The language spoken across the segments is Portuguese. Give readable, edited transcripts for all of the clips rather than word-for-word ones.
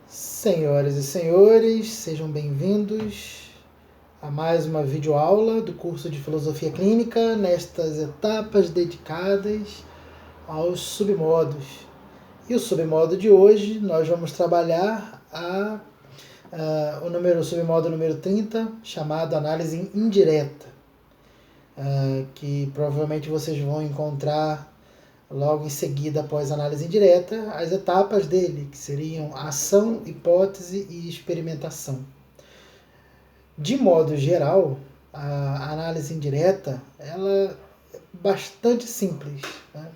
Senhoras e senhores, sejam bem-vindos a mais uma videoaula do curso de Filosofia Clínica, nestas etapas dedicadas aos submodos. E o submodo de hoje, nós vamos trabalhar o submodo número 30, chamado análise indireta, que provavelmente vocês vão encontrar logo em seguida, após a análise indireta, as etapas dele, que seriam ação, hipótese e experimentação. De modo geral, a análise indireta ela é bastante simples, né?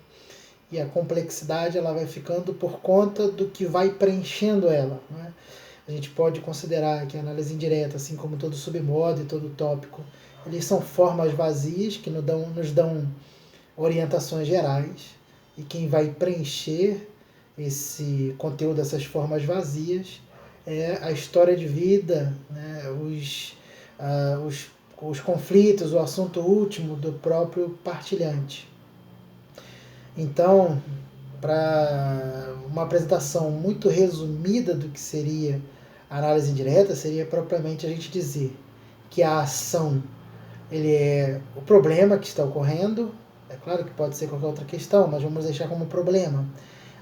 E a complexidade ela vai ficando por conta do que vai preenchendo ela, né? A gente pode considerar que a análise indireta, assim como todo submodo e todo tópico, eles são formas vazias que nos dão orientações gerais, e quem vai preencher esse conteúdo dessas formas vazias é a história de vida, né, os conflitos, o assunto último do próprio partilhante. Então, para uma apresentação muito resumida do que seria a análise indireta, seria propriamente a gente dizer que a ação ele é o problema que está ocorrendo. É claro que pode ser qualquer outra questão, mas vamos deixar como problema.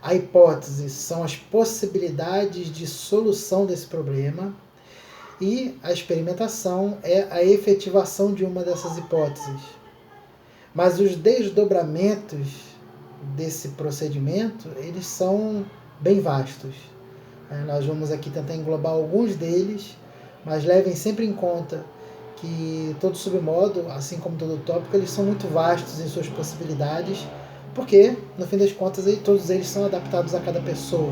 A hipótese são as possibilidades de solução desse problema, e a experimentação é a efetivação de uma dessas hipóteses. Mas os desdobramentos desse procedimento, eles são bem vastos. Nós vamos aqui tentar englobar alguns deles, mas levem sempre em conta que todo submodo, assim como todo tópico, eles são muito vastos em suas possibilidades, porque, no fim das contas, todos eles são adaptados a cada pessoa.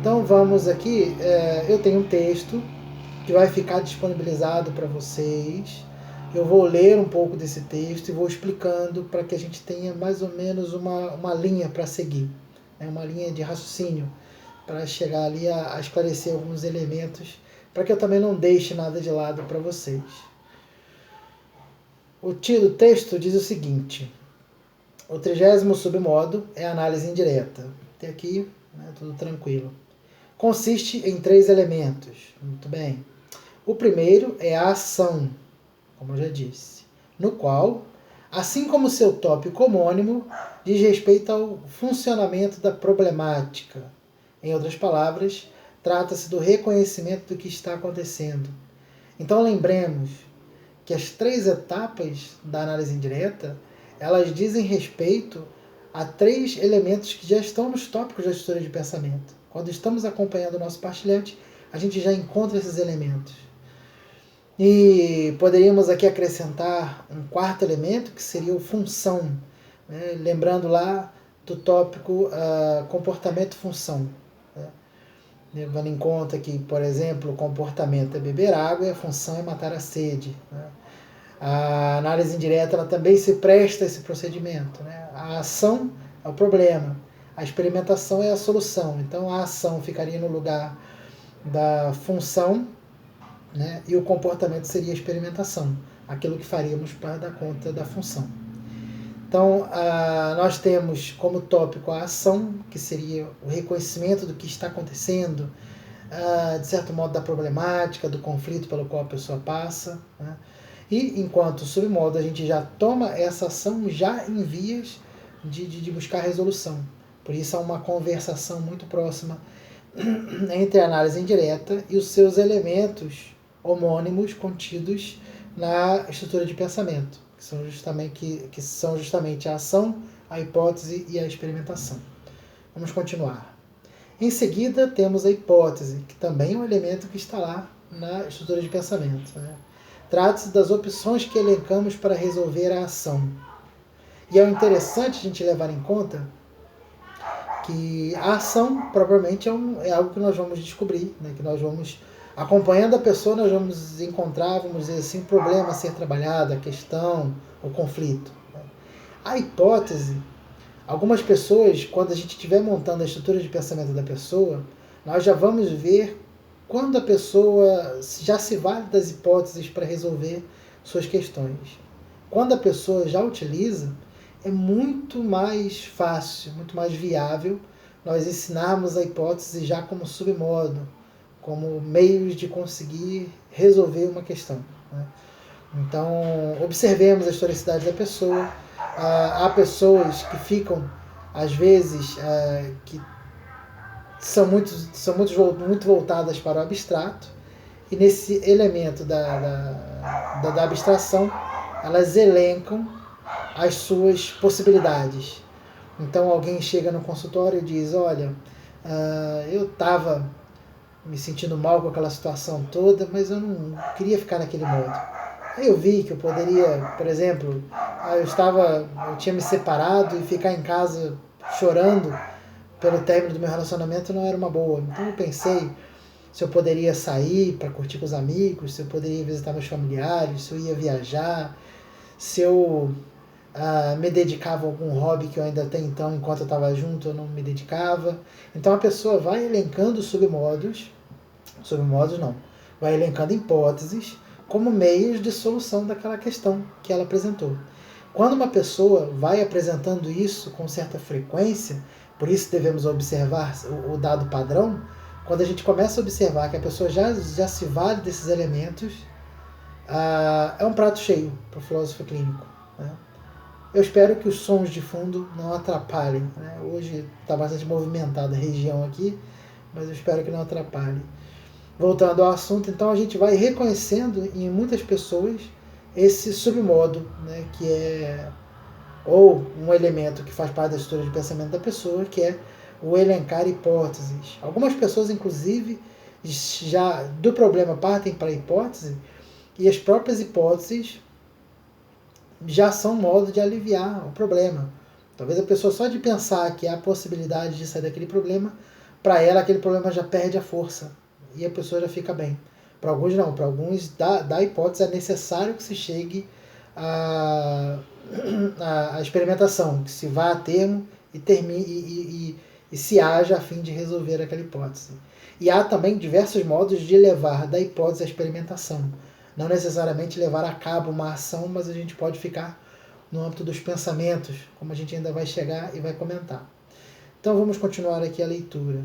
Então vamos aqui, eu tenho um texto que vai ficar disponibilizado para vocês. Eu vou ler um pouco desse texto e vou explicando para que a gente tenha mais ou menos uma linha para seguir, né? Uma linha de raciocínio, para chegar ali a esclarecer alguns elementos, para que eu também não deixe nada de lado para vocês. O texto diz o seguinte: o 30º submodo é a análise indireta. Até aqui, né, tudo tranquilo. Consiste em 3 elementos. Muito bem. O primeiro é a ação, como eu já disse, no qual, assim como seu tópico homônimo, diz respeito ao funcionamento da problemática. Em outras palavras, trata-se do reconhecimento do que está acontecendo. Então lembremos que as 3 etapas da análise indireta, elas dizem respeito a 3 elementos que já estão nos tópicos da estrutura de pensamento. Quando estamos acompanhando o nosso partilhante, a gente já encontra esses elementos. E poderíamos aqui acrescentar um 4º elemento, que seria o função, né? Lembrando lá do tópico comportamento-função. Levando em conta que, por exemplo, o comportamento é beber água e a função é matar a sede, né? A análise indireta ela também se presta a esse procedimento, né? A ação é o problema, a experimentação é a solução. Então a ação ficaria no lugar da função, né? E o comportamento seria a experimentação, aquilo que faríamos para dar conta da função. Então, nós temos como tópico a ação, que seria o reconhecimento do que está acontecendo, de certo modo da problemática, do conflito pelo qual a pessoa passa, né? E, enquanto submodo, a gente já toma essa ação já em vias de buscar resolução. Por isso, há uma conversação muito próxima entre a análise indireta e os seus elementos homônimos contidos na estrutura de pensamento, que são justamente a ação, a hipótese e a experimentação. Vamos continuar. Em seguida, temos a hipótese, que também é um elemento que está lá na estrutura de pensamento, né? Trata-se das opções que elencamos para resolver a ação. E é interessante a gente levar em conta que a ação, propriamente, é algo que nós vamos descobrir, né? Que nós vamos, acompanhando a pessoa, nós vamos encontrar, vamos dizer assim, o problema a ser trabalhado, a questão, o conflito. A hipótese, algumas pessoas, quando a gente estiver montando a estrutura de pensamento da pessoa, nós já vamos ver quando a pessoa já se vale das hipóteses para resolver suas questões. Quando a pessoa já utiliza, é muito mais fácil, muito mais viável nós ensinarmos a hipótese já como submodo, como meios de conseguir resolver uma questão, né? Então, observemos a historicidade da pessoa. Há pessoas que ficam, às vezes, que são muito voltadas para o abstrato, e nesse elemento da abstração, elas elencam as suas possibilidades. Então, alguém chega no consultório e diz: olha, eu estava me sentindo mal com aquela situação toda, mas eu não queria ficar naquele modo. Aí eu vi que eu poderia, por exemplo, eu tinha me separado e ficar em casa chorando pelo término do meu relacionamento não era uma boa. Então eu pensei se eu poderia sair para curtir com os amigos, se eu poderia visitar meus familiares, se eu ia viajar, se eu me dedicava a algum hobby que eu ainda até então, enquanto eu estava junto, eu não me dedicava. Então a pessoa vai elencando submodos não, vai elencando hipóteses como meios de solução daquela questão que ela apresentou. Quando uma pessoa vai apresentando isso com certa frequência, por isso devemos observar o dado padrão, quando a gente começa a observar que a pessoa já se vale desses elementos, é um prato cheio para o filósofo clínico, né? Eu espero que os sons de fundo não atrapalhem, né? Hoje está bastante movimentada a região aqui, mas eu espero que não atrapalhe. Voltando ao assunto, então a gente vai reconhecendo em muitas pessoas esse submodo, né, que é ou um elemento que faz parte da estrutura de pensamento da pessoa, que é o elencar hipóteses. Algumas pessoas, inclusive, já do problema partem para a hipótese, e as próprias hipóteses já são modo de aliviar o problema. Talvez a pessoa só de pensar que há a possibilidade de sair daquele problema, para ela aquele problema já perde a força e a pessoa já fica bem. Para alguns não, para alguns da hipótese é necessário que se chegue à experimentação, que se vá a termo e termine e se haja a fim de resolver aquela hipótese. E há também diversos modos de levar da hipótese à experimentação. Não necessariamente levar a cabo uma ação, mas a gente pode ficar no âmbito dos pensamentos, como a gente ainda vai chegar e vai comentar. Então vamos continuar aqui a leitura.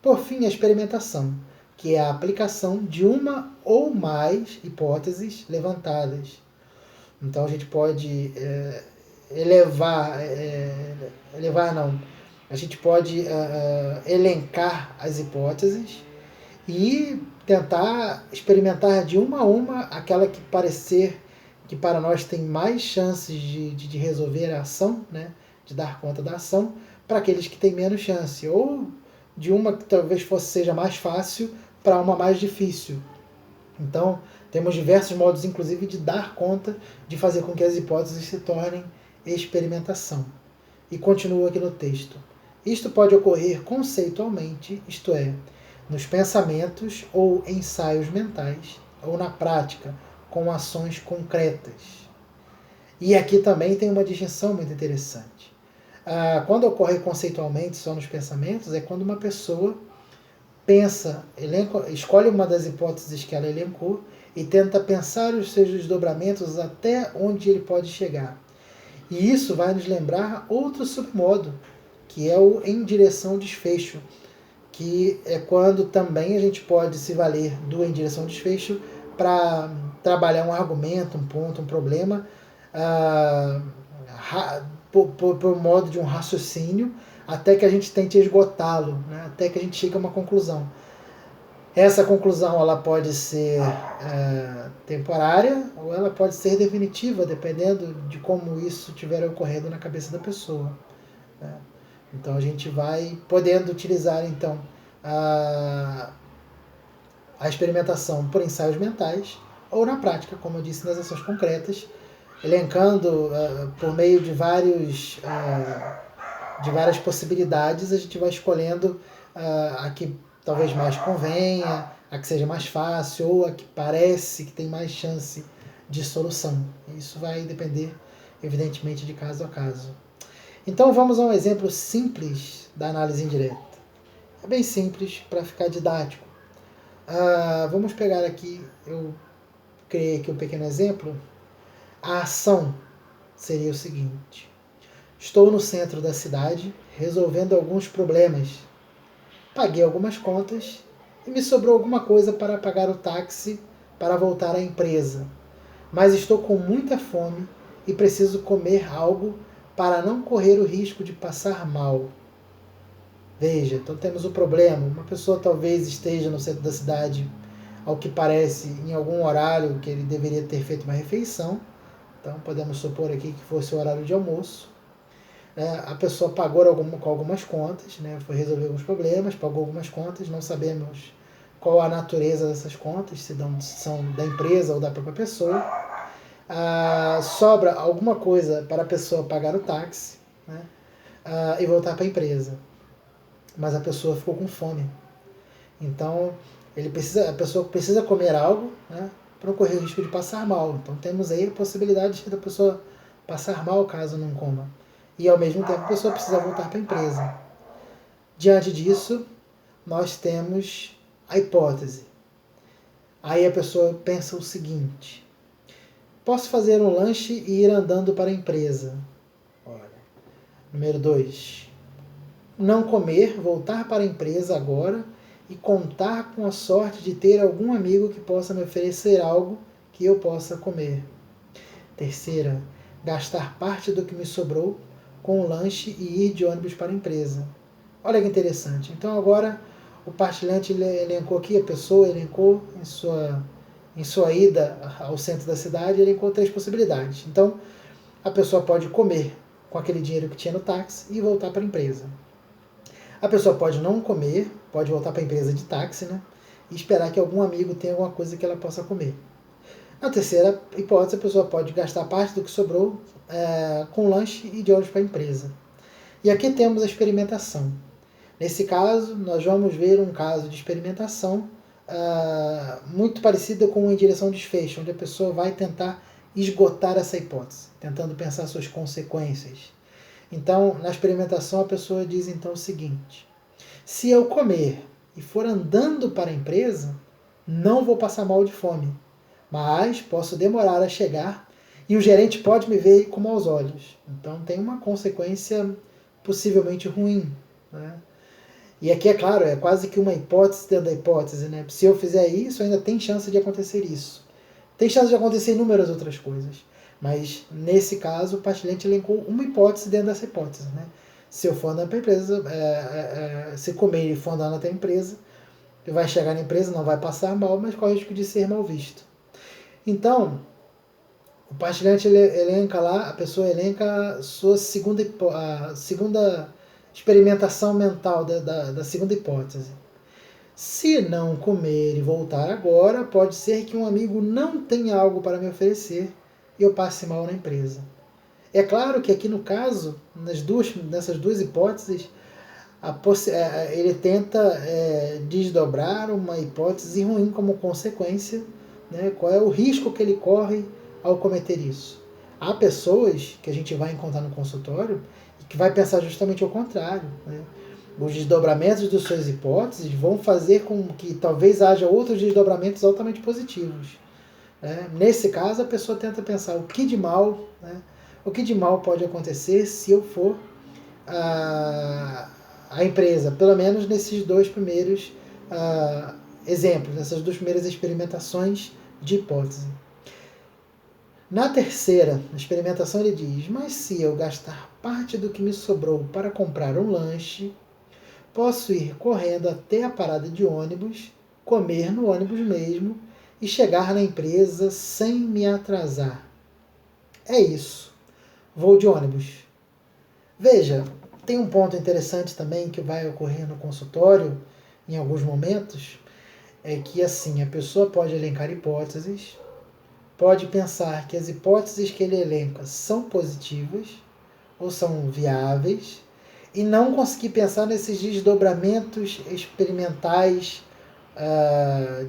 Por fim, a experimentação, que é a aplicação de uma ou mais hipóteses levantadas. Então a gente pode a gente pode elencar as hipóteses e tentar experimentar de uma a uma aquela que parecer que para nós tem mais chances de resolver a ação, né, de dar conta da ação, para aqueles que têm menos chance, ou de uma que talvez seja mais fácil para uma mais difícil. Então, temos diversos modos, inclusive, de dar conta, de fazer com que as hipóteses se tornem experimentação. E continua aqui no texto. Isto pode ocorrer conceitualmente, isto é, nos pensamentos ou ensaios mentais, ou na prática, com ações concretas. E aqui também tem uma distinção muito interessante. Quando ocorre conceitualmente só nos pensamentos, é quando uma pessoa pensa, escolhe uma das hipóteses que ela elencou e tenta pensar os seus desdobramentos até onde ele pode chegar. E isso vai nos lembrar outro submodo, que é o em direção ao desfecho, que é quando também a gente pode se valer do em direção ao desfecho para trabalhar um argumento, um ponto, um problema, por modo de um raciocínio, até que a gente tente esgotá-lo, né? Até que a gente chegue a uma conclusão. Essa conclusão ela pode ser temporária ou ela pode ser definitiva, dependendo de como isso estiver ocorrendo na cabeça da pessoa, né? Então a gente vai podendo utilizar então a experimentação por ensaios mentais ou na prática, como eu disse, nas ações concretas, elencando por meio de várias possibilidades, a gente vai escolhendo a que talvez mais convenha, a que seja mais fácil ou a que parece que tem mais chance de solução. Isso vai depender, evidentemente, de caso a caso. Então vamos a um exemplo simples da análise indireta. É bem simples para ficar didático. Vamos pegar aqui, eu criei aqui um pequeno exemplo. A ação seria o seguinte: Estou no centro da cidade, resolvendo alguns problemas. Paguei algumas contas e me sobrou alguma coisa para pagar o táxi para voltar à empresa. Mas estou com muita fome e preciso comer algo para não correr o risco de passar mal. Veja, então temos um problema. Uma pessoa talvez esteja no centro da cidade, ao que parece, em algum horário que ele deveria ter feito uma refeição. Então podemos supor aqui que fosse o horário de almoço. A pessoa pagou com algumas contas, né? Foi resolver alguns problemas, pagou algumas contas, não sabemos qual a natureza dessas contas, se são da empresa ou da própria pessoa. Sobra alguma coisa para a pessoa pagar o táxi, né? E voltar para a empresa. Mas a pessoa ficou com fome. Então a pessoa precisa comer algo, né? Para não correr o risco de passar mal. Então temos aí a possibilidade da pessoa passar mal caso não coma. E ao mesmo tempo a pessoa precisa voltar para a empresa. Diante disso, nós temos a hipótese. Aí a pessoa pensa o seguinte: posso fazer um lanche e ir andando para a empresa. Olha. Número 2. Não comer, voltar para a empresa agora e contar com a sorte de ter algum amigo que possa me oferecer algo que eu possa comer. Terceira, gastar parte do que me sobrou com o lanche e ir de ônibus para a empresa. Olha que interessante. Então agora o partilhante elencou aqui, a pessoa elencou em sua ida ao centro da cidade, elencou 3 possibilidades. Então a pessoa pode comer com aquele dinheiro que tinha no táxi e voltar para a empresa. A pessoa pode não comer, pode voltar para a empresa de táxi, né? E esperar que algum amigo tenha alguma coisa que ela possa comer. Na terceira hipótese, a pessoa pode gastar parte do que sobrou com lanche e de ônibus para a empresa. E aqui temos a experimentação. Nesse caso, nós vamos ver um caso de experimentação muito parecida com Em Direção ao Desfecho, onde a pessoa vai tentar esgotar essa hipótese, tentando pensar suas consequências. Então, na experimentação, a pessoa diz então o seguinte: se eu comer e for andando para a empresa, não vou passar mal de fome, mas posso demorar a chegar e o gerente pode me ver com maus olhos. Então tem uma consequência possivelmente ruim, né? E aqui, é claro, é quase que uma hipótese dentro da hipótese, né? Se eu fizer isso, ainda tem chance de acontecer isso. Tem chance de acontecer inúmeras outras coisas. Mas, nesse caso, o partilhante elencou uma hipótese dentro dessa hipótese, né? Se eu for andar para a empresa, se comer e for andar até a empresa, vai chegar na empresa, não vai passar mal, mas corre o risco de ser mal visto. Então, o partilhante elenca lá, a pessoa elenca a segunda experimentação mental da segunda hipótese. Se não comer e voltar agora, pode ser que um amigo não tenha algo para me oferecer e eu passe mal na empresa. É claro que aqui no caso, nessas duas hipóteses, ele tenta desdobrar uma hipótese ruim como consequência, né? Qual é o risco que ele corre ao cometer isso. Há pessoas que a gente vai encontrar no consultório que vai pensar justamente ao contrário, né? Os desdobramentos de suas hipóteses vão fazer com que talvez haja outros desdobramentos altamente positivos, né? Nesse caso, a pessoa tenta pensar o que de mal, né? O que de mal pode acontecer se eu for a empresa, pelo menos nesses 2 primeiros exemplos, nessas 2 primeiras experimentações de hipótese. Na terceira experimentação ele diz: mas se eu gastar parte do que me sobrou para comprar um lanche, posso ir correndo até a parada de ônibus, comer no ônibus mesmo e chegar na empresa sem me atrasar. É isso. Vou de ônibus. Veja, tem um ponto interessante também que vai ocorrer no consultório em alguns momentos, é que assim, a pessoa pode elencar hipóteses, pode pensar que as hipóteses que ele elenca são positivas ou são viáveis e não conseguir pensar nesses desdobramentos experimentais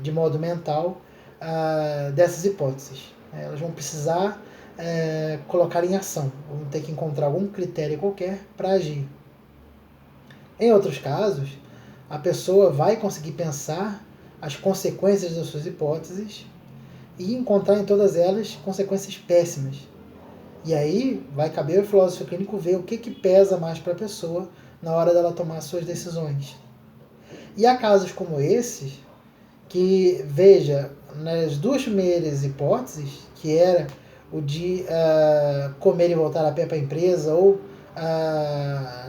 de modo mental dessas hipóteses. Elas vão precisar colocar em ação, vão ter que encontrar algum critério qualquer para agir. Em outros casos, a pessoa vai conseguir pensar as consequências das suas hipóteses e encontrar em todas elas consequências péssimas. E aí vai caber ao filósofo clínico ver o que pesa mais para a pessoa na hora dela tomar suas decisões. E há casos como esses, que, veja, nas duas primeiras hipóteses, que era o de comer e voltar a pé para a empresa, ou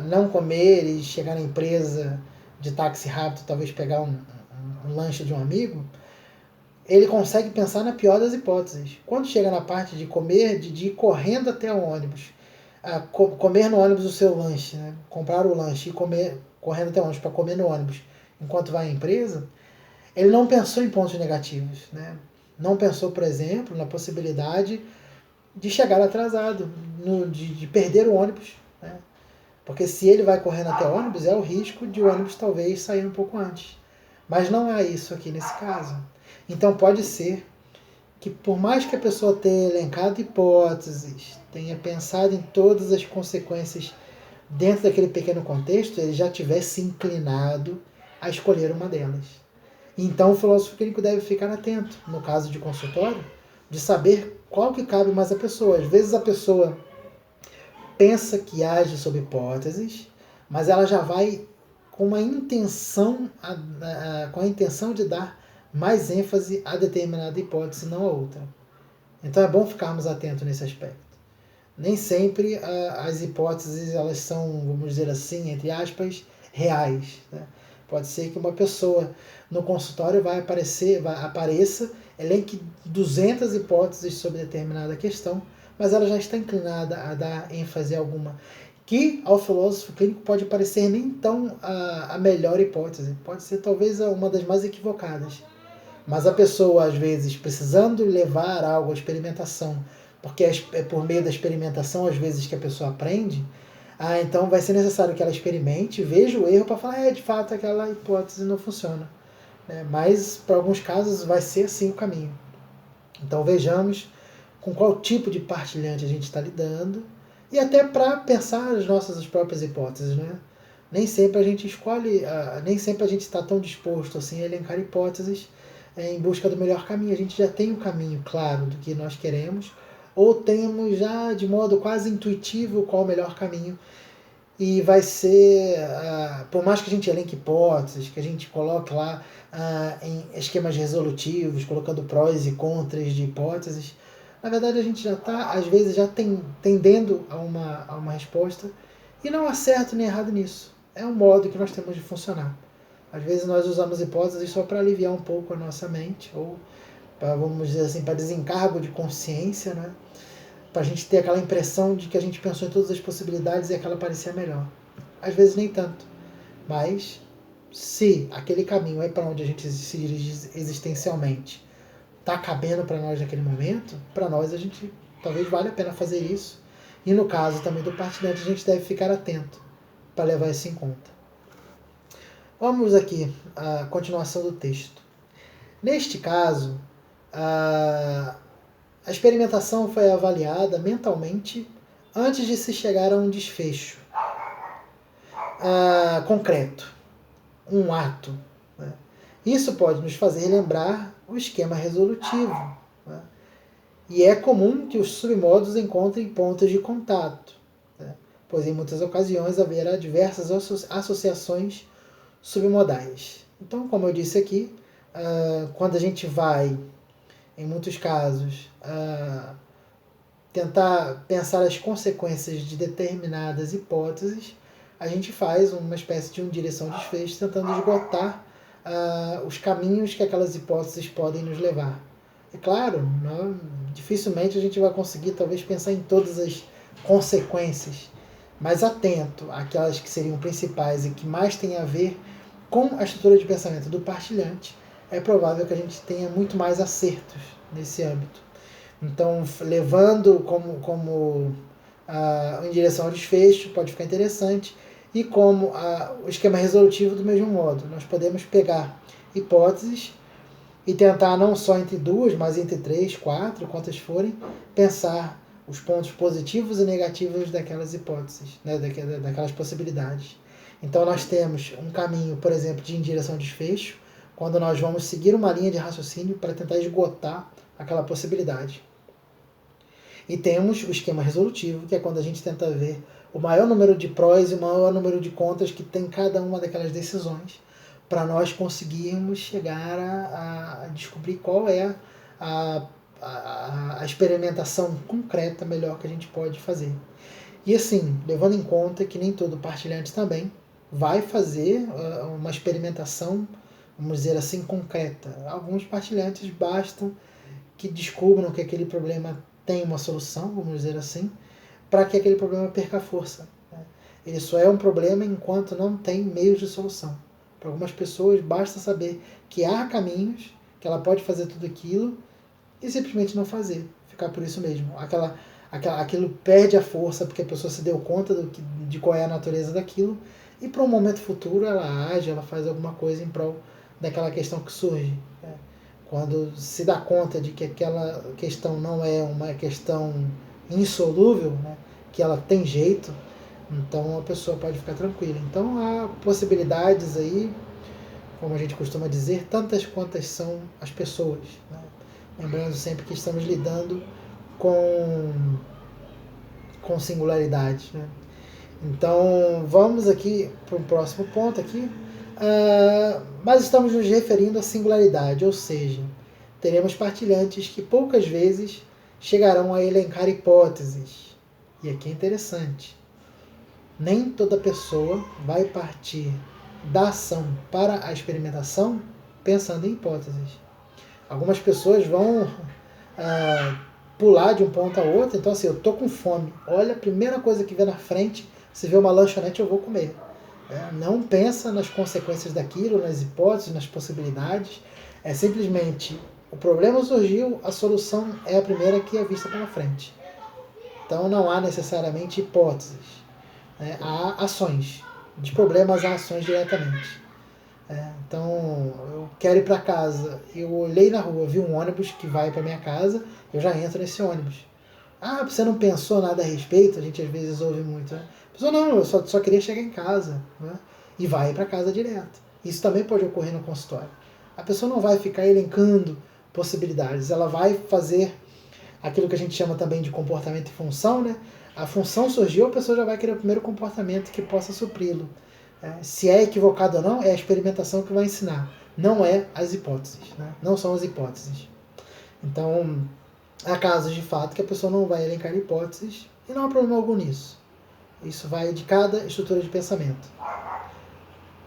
não comer e chegar na empresa de táxi rápido, talvez pegar um lanche de um amigo, ele consegue pensar na pior das hipóteses. Quando chega na parte de comer, de ir correndo até o ônibus, comer no ônibus o seu lanche, né? Comprar o lanche e comer, correndo até o ônibus para comer no ônibus enquanto vai à empresa, ele não pensou em pontos negativos. Né? Não pensou, por exemplo, na possibilidade de chegar atrasado, de perder o ônibus. Né? Porque se ele vai correndo até o ônibus, é o risco de o ônibus talvez sair um pouco antes. Mas não há isso aqui nesse caso. Então pode ser que, por mais que a pessoa tenha elencado hipóteses, tenha pensado em todas as consequências dentro daquele pequeno contexto, ele já tivesse inclinado a escolher uma delas. Então o filósofo clínico deve ficar atento, no caso de consultório, de saber qual que cabe mais à pessoa. Às vezes a pessoa pensa que age sob hipóteses, mas ela já vai com uma intenção, com a intenção de dar mais ênfase a determinada hipótese, não a outra. Então é bom ficarmos atentos nesse aspecto. Nem sempre as hipóteses elas são, vamos dizer assim, entre aspas, reais. Né? Pode ser que uma pessoa no consultório apareça, elenque 200 hipóteses sobre determinada questão, mas ela já está inclinada a dar ênfase a alguma, que ao filósofo clínico pode parecer nem tão a melhor hipótese, pode ser talvez uma das mais equivocadas. Mas a pessoa, às vezes, precisando levar algo à experimentação, porque é por meio da experimentação, às vezes, que a pessoa aprende, então vai ser necessário que ela experimente, veja o erro para falar, de fato, aquela hipótese não funciona. Mas, para alguns casos, vai ser assim o caminho. Então, vejamos com qual tipo de partilhante a gente está lidando, e até para pensar as nossas próprias hipóteses. Né? Nem sempre a gente escolhe, nem sempre a gente está tão disposto assim, a elencar hipóteses em busca do melhor caminho. A gente já tem um caminho claro do que nós queremos, ou temos já de modo quase intuitivo qual o melhor caminho. E vai ser, por mais que a gente elenque hipóteses, que a gente coloque lá em esquemas resolutivos, colocando prós e contras de hipóteses, na verdade a gente já está, às vezes, já tendendo a uma resposta, e não há certo nem errado nisso. É um modo que nós temos de funcionar. Às vezes nós usamos hipóteses só para aliviar um pouco a nossa mente, ou para, vamos dizer assim, para desencargo de consciência, né? Para a gente ter aquela impressão de que a gente pensou em todas as possibilidades e aquela parecia melhor. Às vezes nem tanto. Mas se aquele caminho é para onde a gente se dirige existencialmente, está cabendo para nós naquele momento, para nós a gente talvez valha a pena fazer isso. E no caso também do partilhante, a gente deve ficar atento para levar isso em conta. Vamos aqui à continuação do texto. Neste caso, a experimentação foi avaliada mentalmente antes de se chegar a um desfecho concreto, um ato. Né? Isso pode nos fazer lembrar o esquema resolutivo. Né? E é comum que os submodos encontrem pontos de contato, né? Pois em muitas ocasiões haverá diversas associações submodais. Então, como eu disse aqui, quando a gente vai, em muitos casos, tentar pensar as consequências de determinadas hipóteses, a gente faz uma espécie de direção de desfecho, tentando esgotar os caminhos que aquelas hipóteses podem nos levar. É claro, dificilmente a gente vai conseguir talvez pensar em todas as consequências, mas atento àquelas que seriam principais e que mais têm a ver com a estrutura de pensamento do partilhante, é provável que a gente tenha muito mais acertos nesse âmbito. Então, levando como em direção ao desfecho, pode ficar interessante, e como o esquema resolutivo do mesmo modo. Nós podemos pegar hipóteses e tentar não só entre duas, mas entre 3, 4, quantas forem, pensar os pontos positivos e negativos daquelas hipóteses, né, daquelas possibilidades. Então nós temos um caminho, por exemplo, de em direção ao desfecho, quando nós vamos seguir uma linha de raciocínio para tentar esgotar aquela possibilidade. E temos o esquema resolutivo, que é quando a gente tenta ver o maior número de prós e o maior número de contras que tem cada uma daquelas decisões, para nós conseguirmos chegar a descobrir qual é a experimentação concreta melhor que a gente pode fazer. E assim, levando em conta que nem todo partilhante também vai fazer uma experimentação, vamos dizer assim, concreta. Alguns partilhantes bastam que descubram que aquele problema tem uma solução, vamos dizer assim, para que aquele problema perca força. Ele só é um problema enquanto não tem meios de solução. Para algumas pessoas basta saber que há caminhos, que ela pode fazer tudo aquilo e simplesmente não fazer, ficar por isso mesmo. Aquilo perde a força porque a pessoa se deu conta de qual é a natureza daquilo e para um momento futuro ela age, ela faz alguma coisa em prol daquela questão que surge. Quando se dá conta de que aquela questão não é uma questão insolúvel, né, que ela tem jeito, então a pessoa pode ficar tranquila. Então há possibilidades aí, como a gente costuma dizer, tantas quantas são as pessoas. Né? Lembrando sempre que estamos lidando com singularidades. Né? Então vamos aqui para o próximo ponto aqui. Mas estamos nos referindo à singularidade, ou seja, teremos partilhantes que poucas vezes chegarão a elencar hipóteses. E aqui é interessante. Nem toda pessoa vai partir da ação para a experimentação pensando em hipóteses. Algumas pessoas vão pular de um ponto a outro. Então assim, eu tô com fome. Olha, a primeira coisa que vê na frente, se vê uma lanchonete, eu vou comer. Não pensa nas consequências daquilo, nas hipóteses, nas possibilidades. É simplesmente, o problema surgiu, a solução é a primeira que é vista pela frente. Então não há necessariamente hipóteses. Há ações. De problemas há ações diretamente. Então, eu quero ir para casa. Eu olhei na rua, vi um ônibus que vai para minha casa, eu já entro nesse ônibus. Você não pensou nada a respeito? A gente às vezes ouve muito. Né? A pessoa, não, eu só queria chegar em casa. Né? E vai para casa direto. Isso também pode ocorrer no consultório. A pessoa não vai ficar elencando possibilidades. Ela vai fazer aquilo que a gente chama também de comportamento e função. Né? A função surgiu, a pessoa já vai querer o primeiro comportamento que possa supri-lo. Se é equivocado ou não, é a experimentação que vai ensinar. Não é as hipóteses. Né? Não são as hipóteses. Então, há casos de fato que a pessoa não vai elencar hipóteses e não há problema algum nisso. Isso vai de cada estrutura de pensamento.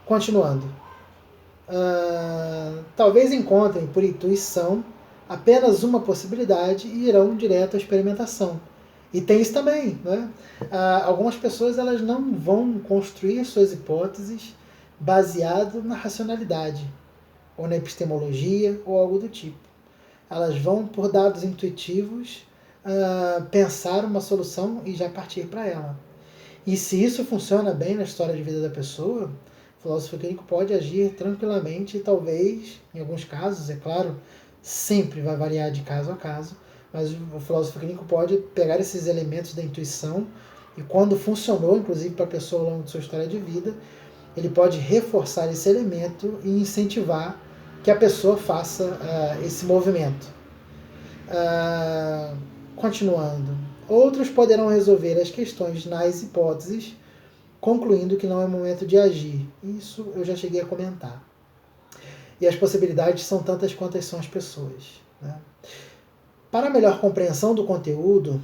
Continuando. Talvez encontrem por intuição apenas uma possibilidade e irão direto à experimentação. E tem isso também. Né? Algumas pessoas elas não vão construir suas hipóteses baseado na racionalidade, ou na epistemologia, ou algo do tipo. Elas vão, por dados intuitivos, pensar uma solução e já partir para ela. E se isso funciona bem na história de vida da pessoa, o filósofo clínico pode agir tranquilamente e talvez, em alguns casos, é claro, sempre vai variar de caso a caso, mas o filósofo clínico pode pegar esses elementos da intuição e quando funcionou, inclusive para a pessoa ao longo de sua história de vida, ele pode reforçar esse elemento e incentivar que a pessoa faça esse movimento. Continuando. Outros poderão resolver as questões nas hipóteses, concluindo que não é momento de agir. Isso eu já cheguei a comentar. E as possibilidades são tantas quantas são as pessoas. Né? Para a melhor compreensão do conteúdo,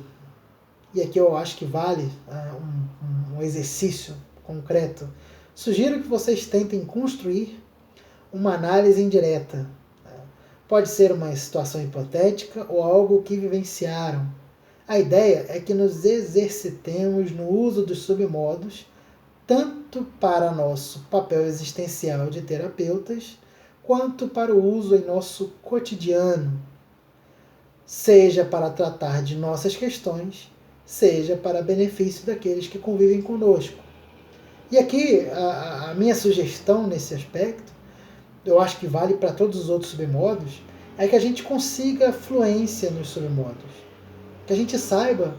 e aqui eu acho que vale um exercício concreto, sugiro que vocês tentem construir uma análise indireta. Pode ser uma situação hipotética ou algo que vivenciaram. A ideia é que nos exercitemos no uso dos submodos, tanto para nosso papel existencial de terapeutas, quanto para o uso em nosso cotidiano, seja para tratar de nossas questões, seja para benefício daqueles que convivem conosco. E aqui a minha sugestão nesse aspecto, eu acho que vale para todos os outros submodos, é que a gente consiga fluência nos submodos. Que a gente saiba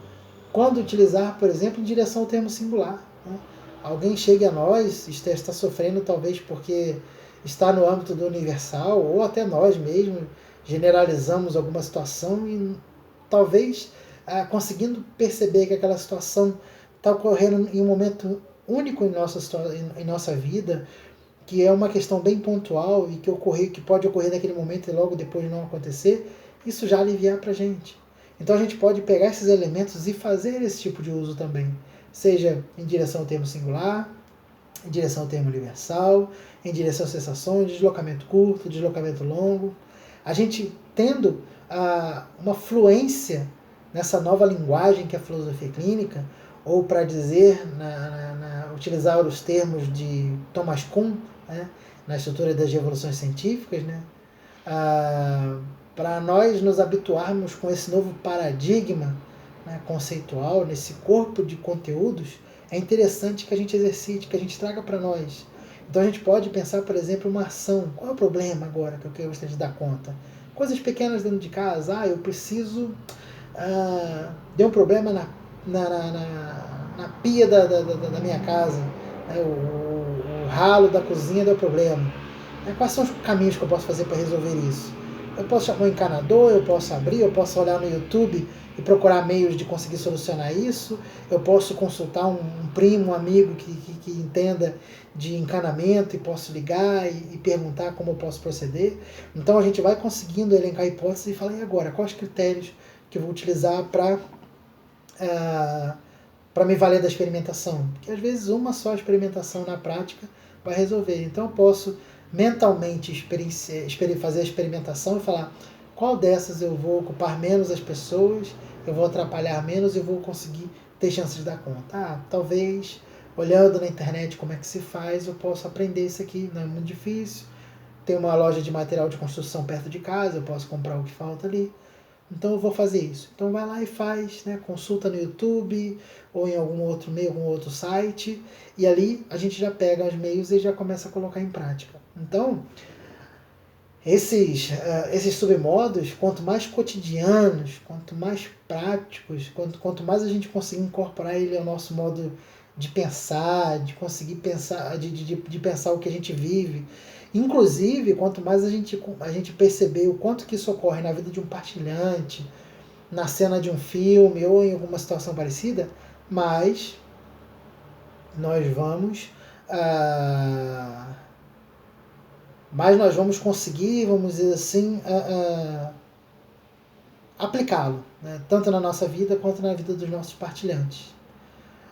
quando utilizar, por exemplo, em direção ao termo singular. Né? Alguém chegue a nós, está sofrendo talvez porque está no âmbito do universal, ou até nós mesmos generalizamos alguma situação e talvez conseguindo perceber que aquela situação está ocorrendo em um momento único em nossa vida, que é uma questão bem pontual e que pode ocorrer naquele momento e logo depois não acontecer, isso já aliviar para a gente. Então a gente pode pegar esses elementos e fazer esse tipo de uso também, seja em direção ao termo singular, em direção ao termo universal, em direção às sensações, deslocamento curto, deslocamento longo. A gente tendo uma fluência nessa nova linguagem que é a filosofia clínica, ou para dizer, utilizar os termos de Thomas Kuhn, né, na estrutura das revoluções científicas, né, para nós nos habituarmos com esse novo paradigma, né, conceitual, nesse corpo de conteúdos, é interessante que a gente exercite, que a gente traga para nós. Então a gente pode pensar, por exemplo, uma ação. Qual é o problema agora que eu gostaria de dar conta? Coisas pequenas dentro de casa. Eu preciso... deu um problema na pia da minha casa. O ralo da cozinha deu problema. Quais são os caminhos que eu posso fazer para resolver isso? Eu posso chamar um encanador, eu posso abrir, eu posso olhar no YouTube e procurar meios de conseguir solucionar isso, eu posso consultar um primo, um amigo que entenda de encanamento e posso ligar e perguntar como eu posso proceder. Então a gente vai conseguindo elencar hipóteses e falar, e agora, quais os critérios que eu vou utilizar para me valer da experimentação? Porque às vezes uma só experimentação na prática vai resolver. Então eu posso mentalmente fazer a experimentação e falar qual dessas eu vou ocupar menos as pessoas, eu vou atrapalhar menos e eu vou conseguir ter chances de dar conta. Talvez olhando na internet como é que se faz, eu posso aprender isso aqui, não é muito difícil. Tem uma loja de material de construção perto de casa, eu posso comprar o que falta ali. Então eu vou fazer isso. Então vai lá e faz, né? Consulta no YouTube ou em algum outro meio, algum outro site, e ali a gente já pega os meios e já começa a colocar em prática. Então, esses submodos, quanto mais cotidianos, quanto mais práticos, quanto mais a gente conseguir incorporar ele ao nosso modo de pensar, de conseguir pensar, de pensar o que a gente vive. Inclusive, quanto mais a gente perceber o quanto que isso ocorre na vida de um partilhante, na cena de um filme ou em alguma situação parecida, mais nós vamos conseguir, vamos dizer assim, aplicá-lo, né? Tanto na nossa vida quanto na vida dos nossos partilhantes.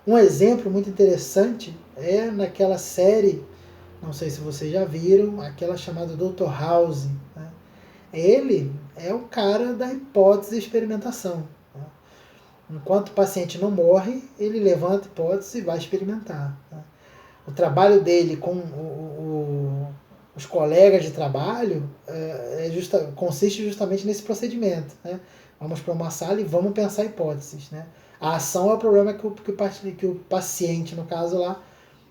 Um exemplo muito interessante é naquela série, não sei se vocês já viram, aquela chamada Dr. House. Né? Ele é o cara da hipótese e experimentação. Né? Enquanto o paciente não morre, ele levanta a hipótese e vai experimentar. Né? O trabalho dele com os colegas de trabalho consiste justamente nesse procedimento. Né? Vamos para uma sala e vamos pensar hipóteses. Né? A ação é o problema que o paciente, no caso lá,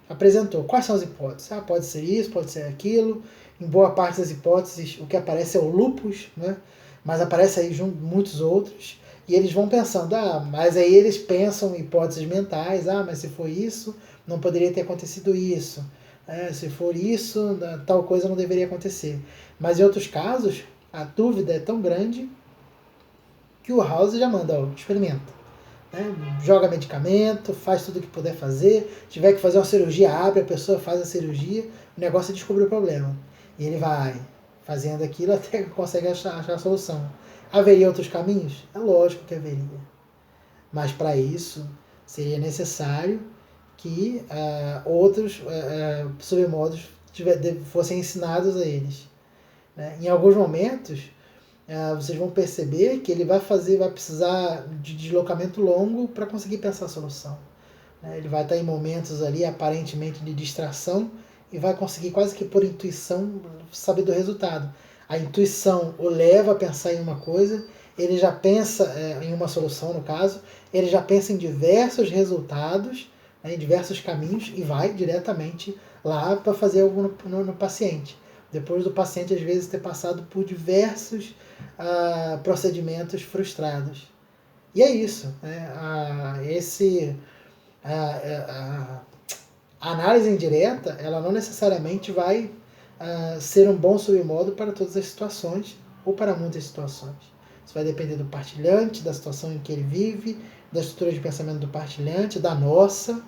apresentou. Quais são as hipóteses? Pode ser isso, pode ser aquilo. Em boa parte das hipóteses, o que aparece é o lupus, né? Mas aparece aí muitos outros. E eles vão pensando, mas aí eles pensam em hipóteses mentais, mas se for isso, não poderia ter acontecido isso. Se for isso, tal coisa não deveria acontecer. Mas em outros casos, a dúvida é tão grande que o House já manda, experimenta. Né? Joga medicamento, faz tudo o que puder fazer. Se tiver que fazer uma cirurgia, abre, a pessoa faz a cirurgia, o negócio é descobrir o problema. E ele vai fazendo aquilo até que consegue achar a solução. Haveria outros caminhos? É lógico que haveria. Mas para isso seria necessário que outros submodos fossem ensinados a eles. Né? Em alguns momentos, vocês vão perceber que ele vai precisar de deslocamento longo para conseguir pensar a solução. Né? Ele vai estar em momentos ali aparentemente de distração e vai conseguir quase que por intuição saber do resultado. A intuição o leva a pensar em uma coisa, ele já pensa em uma solução, no caso, ele já pensa em diversos resultados, né, em diversos caminhos e vai diretamente lá para fazer algo no paciente. Depois do paciente, às vezes, ter passado por diversos procedimentos frustrados. E é isso. Né? A análise indireta, ela não necessariamente vai ser um bom submodo para todas as situações ou para muitas situações. Isso vai depender do partilhante, da situação em que ele vive, da estrutura de pensamento do partilhante, da nossa,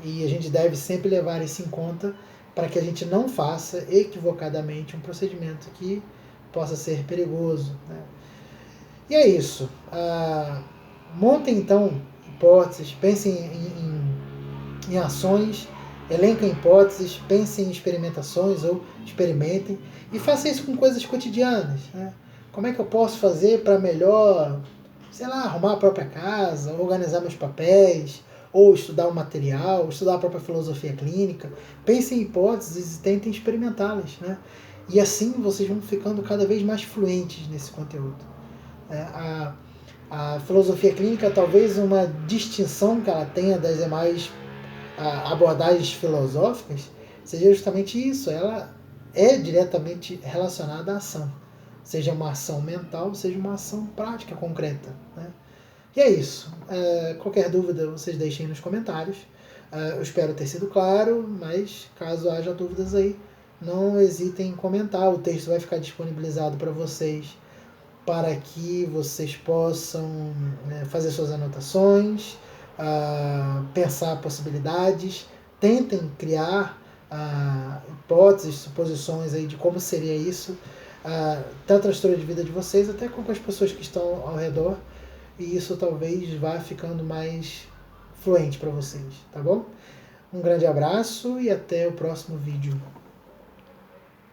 e a gente deve sempre levar isso em conta para que a gente não faça equivocadamente um procedimento que possa ser perigoso. Né? E é isso. Montem então hipóteses, pensem em ações, elenquem hipóteses, pensem em experimentações ou experimentem e façam isso com coisas cotidianas. Né? Como é que eu posso fazer para melhor, sei lá, arrumar a própria casa, organizar meus papéis, ou estudar um material, estudar a própria filosofia clínica. Pensem em hipóteses e tentem experimentá-las. Né? E assim vocês vão ficando cada vez mais fluentes nesse conteúdo. A filosofia clínica, talvez uma distinção que ela tenha das demais abordagens filosóficas, seja justamente isso. Ela é diretamente relacionada à ação. Seja uma ação mental, seja uma ação prática, concreta. Né? E é isso. Qualquer dúvida, vocês deixem nos comentários. Eu espero ter sido claro, mas caso haja dúvidas aí, não hesitem em comentar. O texto vai ficar disponibilizado para vocês, para que vocês possam fazer suas anotações, pensar possibilidades, tentem criar hipóteses, suposições aí de como seria isso, tanto na história de vida de vocês, até com as pessoas que estão ao redor, e isso talvez vá ficando mais fluente para vocês, tá bom? Um grande abraço e até o próximo vídeo.